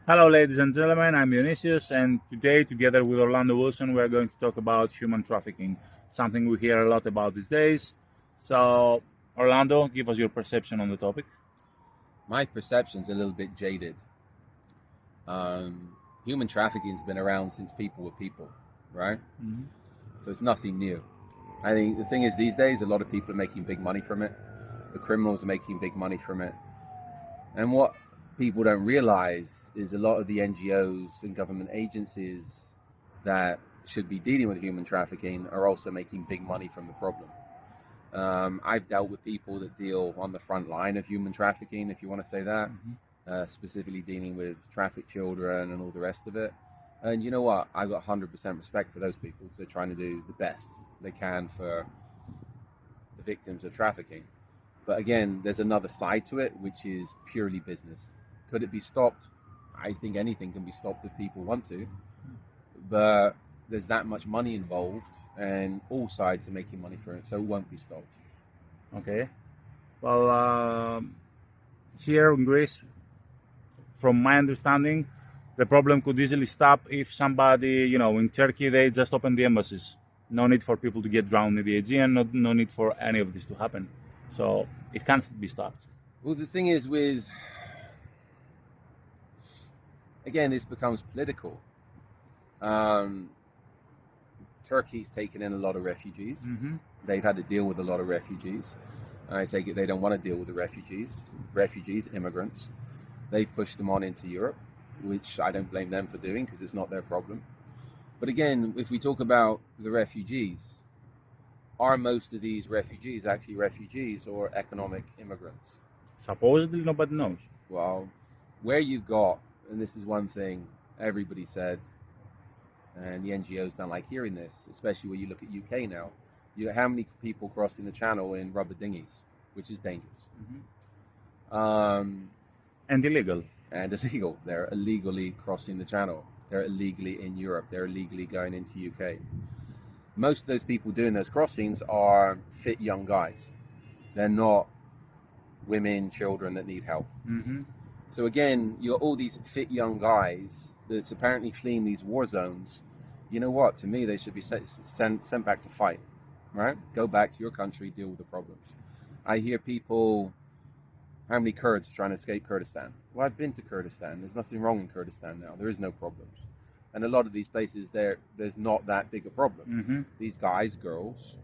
Hello, ladies and gentlemen. I'm Dionysios, and today, together with Orlando Wilson, we are going to talk about human trafficking, something we hear a lot about these days. So, Orlando, give us your perception on the topic. My perception's a little bit jaded. Human trafficking's been around since people were people, right? Mm-hmm. So it's nothing new. I think the thing is, these days, a lot of people are making big money from it. The criminals are making big money from it. And what people don't realize is a lot of the NGOs and government agencies that should be dealing with human trafficking are also making big money from the problem. I've dealt with people that deal on the front line of human trafficking, if you want to say that, specifically dealing with trafficked children and all the rest of it. And you know what? I've got 100% respect for those people because they're trying to do the best they can for the victims of trafficking. But again, there's another side to it, which is purely business. Could it be stopped? I think anything can be stopped if people want to. But there's that much money involved, and all sides are making money for it, so it won't be stopped. Okay. Well, here in Greece, from my understanding, the problem could easily stop if somebody, in Turkey, they just open the embassies. No need for people to get drowned in the Aegean, no need for any of this to happen. So it can't be stopped. Well, the thing is again, this becomes political. Turkey's taken in a lot of refugees. Mm-hmm. They've had to deal with a lot of refugees. I take it they don't want to deal with the refugees, immigrants. They've pushed them on into Europe, which I don't blame them for doing because it's not their problem. But again, if we talk about the refugees, are most of these refugees actually refugees or economic immigrants? Supposedly, nobody knows. Well, where you've got, and this is one thing everybody said, and the NGOs don't like hearing this, especially when you look at UK now, how many people crossing the channel in rubber dinghies, which is dangerous. Mm-hmm. And illegal. And illegal. They're illegally crossing the channel. They're illegally in Europe. They're illegally going into UK. Most of those people doing those crossings are fit young guys. They're not women, children that need help. Mm-hmm. So again, you're all these fit young guys that's apparently fleeing these war zones. You know what? To me, they should be sent back to fight, right? Go back to your country, deal with the problems. I hear people, how many Kurds trying to escape Kurdistan? Well, I've been to Kurdistan. There's nothing wrong in Kurdistan now. There is no problems. And a lot of these places, there's not that big a problem. Mm-hmm. These guys, girls,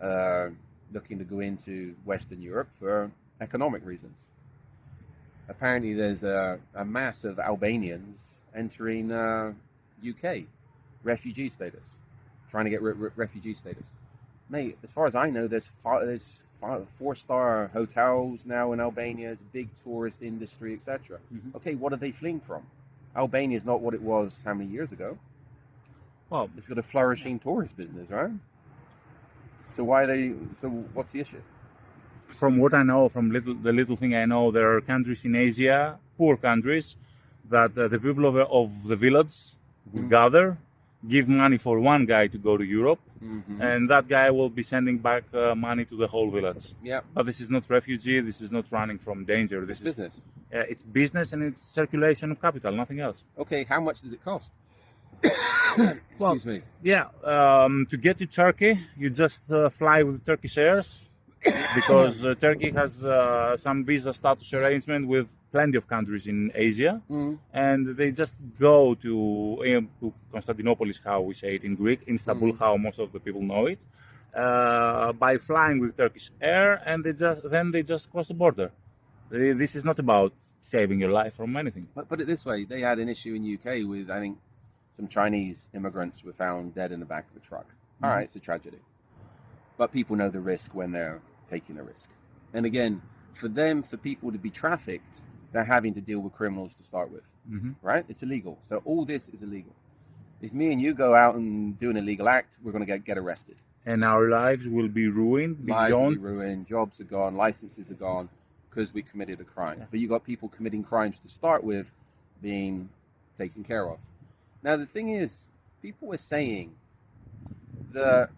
looking to go into Western Europe for economic reasons. Apparently, there's a mass of Albanians entering UK, refugee status, trying to get refugee status. Mate, as far as I know, there's 4-star hotels now in Albania. There's a big tourist industry, etc. Mm-hmm. Okay, what are they fleeing from? Albania is not what it was how many years ago? Well, it's got a flourishing tourist business, right? So what's the issue? From what I know, from the little thing I know, there are countries in Asia, poor countries, that the people of the village will gather, give money for one guy to go to Europe, and that guy will be sending back money to the whole village. Yeah. But this is not refugee. This is not running from danger. This is business. It's business and it's circulation of capital, nothing else. Okay, how much does it cost? Excuse me. Yeah, to get to Turkey, you just fly with Turkish Airways because Turkey has some visa status arrangement with plenty of countries in Asia, and they just go to Constantinopolis, how we say it in Greek, Istanbul, how most of the people know it, by flying with Turkish Air, and they just cross the border. This is not about saving your life from anything. But put it this way, they had an issue in UK with, I think, some Chinese immigrants were found dead in the back of a truck. All right, it's a tragedy. But people know the risk when they're taking the risk. And again, for people to be trafficked, they're having to deal with criminals to start with, right? It's illegal. So all this is illegal. If me and you go out and do an illegal act, we're going to get arrested. And our lives will be ruined. Lives will be ruined, jobs are gone, licenses are gone, because we committed a crime. Yeah. But you got people committing crimes to start with being taken care of. Now, the thing is, people were saying that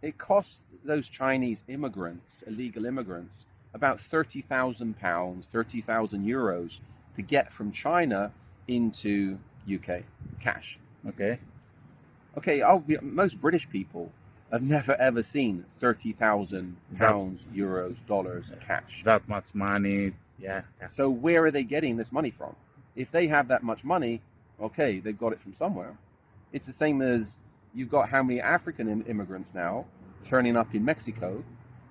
it cost those Chinese immigrants, illegal immigrants, about £30,000, 30,000 euros to get from China into UK cash. Okay. Okay, most British people have never ever seen £30,000, euros, dollars cash. That much money, yeah. So where are they getting this money from? If they have that much money, okay, they've got it from somewhere. It's the same as you've got how many African immigrants now turning up in Mexico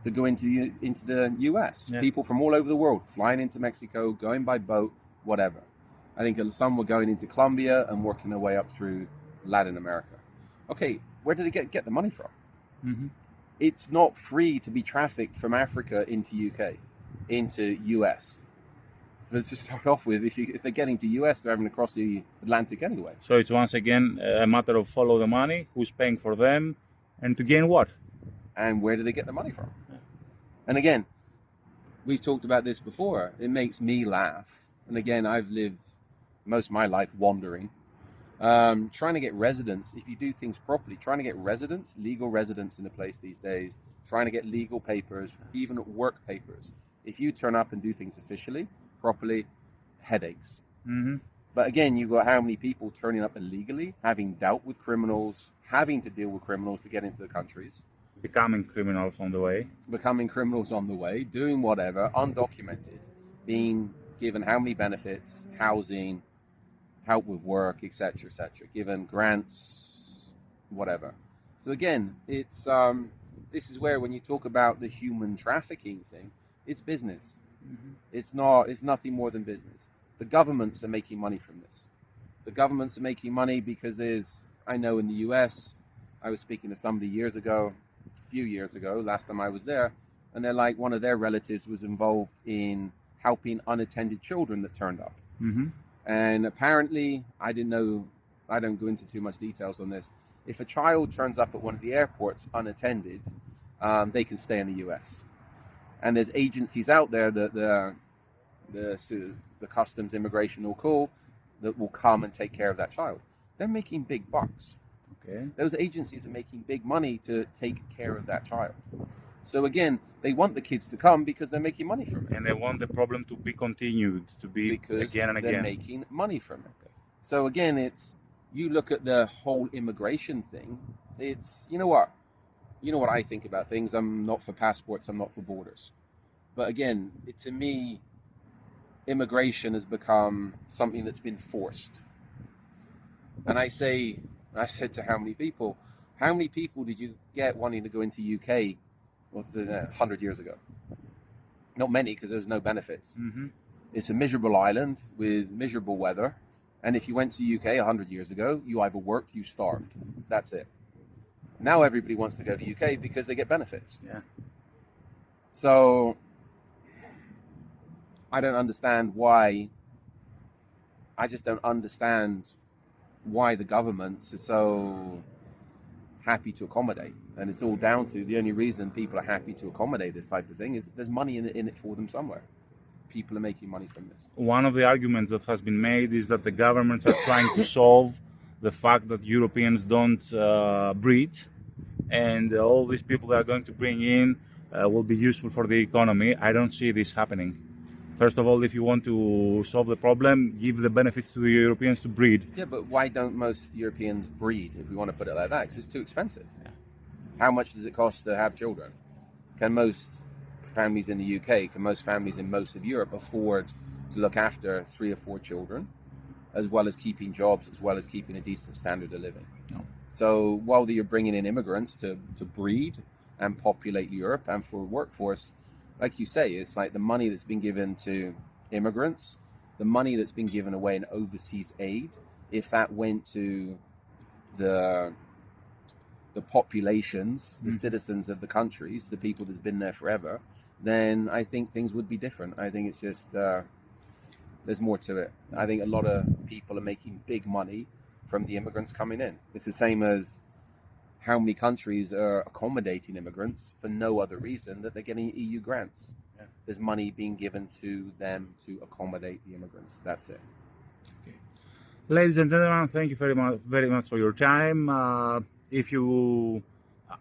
to go into the US. Yeah. People from all over the world flying into Mexico, going by boat, whatever. I think some were going into Colombia and working their way up through Latin America. Okay, where do they get the money from? Mm-hmm. It's not free to be trafficked from Africa into UK, into US. Let's just start off with, if they're getting to US, they're having to cross the Atlantic anyway. So it's once again a matter of follow the money, who's paying for them, and to gain what? And where do they get the money from? Yeah. And again, we've talked about this before. It makes me laugh. And again, I've lived most of my life wandering. Trying to get residence, if you do things properly, trying to get residence, legal residence in a place these days, trying to get legal papers, even work papers. If you turn up and do things officially, properly, headaches. Mm-hmm. But again, you've got how many people turning up illegally, having dealt with criminals, having to deal with criminals to get into the countries. Becoming criminals on the way. Becoming criminals on the way, doing whatever, undocumented, being given how many benefits, housing, help with work, etc., given grants, whatever. So again, it's this is where when you talk about the human trafficking thing, it's business. Mm-hmm. It's nothing more than business. The governments are making money from this. The governments are making money because I know in the US, I was speaking to somebody a few years ago, last time I was there, and they're like, one of their relatives was involved in helping unattended children that turned up. Mm-hmm. And apparently, I didn't know, I don't go into too much details on this. If a child turns up at one of the airports unattended, they can stay in the US. And there's agencies out there that the customs immigration will call that will come and take care of that child. They're making big bucks. Okay. Those agencies are making big money to take care of that child. So again, they want the kids to come because they're making money from it. And they want the problem to be continued, to be because again and again. They're making money from it. Okay. So again, you look at the whole immigration thing, you know what I think about things. I'm not for passports, I'm not for borders. But again, to me, immigration has become something that's been forced. And I've said to how many people did you get wanting to go into UK 100 years ago? Not many, because there was no benefits. Mm-hmm. It's a miserable island with miserable weather. And if you went to UK 100 years ago, you either worked, you starved. That's it. Now everybody wants to go to UK because they get benefits. Yeah. So I don't understand why. I just don't understand why the governments are so happy to accommodate. And it's all down to the only reason people are happy to accommodate this type of thing is there's money in it for them somewhere. People are making money from this. One of the arguments that has been made is that the governments are trying to solve the fact that Europeans don't breed, and all these people that are going to bring in will be useful for the economy. I don't see this happening. First of all, if you want to solve the problem, give the benefits to the Europeans to breed. Yeah, but why don't most Europeans breed, if we want to put it like that? Because it's too expensive. Yeah. How much does it cost to have children? Can most families in the UK, can most families in most of Europe afford to look after 3 or 4 children, as well as keeping jobs, as well as keeping a decent standard of living? No. So while you're bringing in immigrants to breed and populate Europe and for a workforce, like you say, it's like the money that's been given to immigrants, the money that's been given away in overseas aid, if that went to the populations, the citizens of the countries, the people that's been there forever, then I think things would be different. I think it's just, there's more to it. I think a lot of people are making big money from the immigrants coming in. It's the same as how many countries are accommodating immigrants for no other reason that they're getting EU grants. Yeah. There's money being given to them to accommodate the immigrants. That's it. Okay. Ladies and gentlemen, thank you very much for your time. If you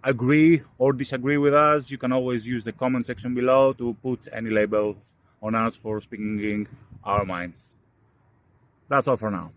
agree or disagree with us, you can always use the comment section below to put any labels on us for speaking our minds. That's all for now.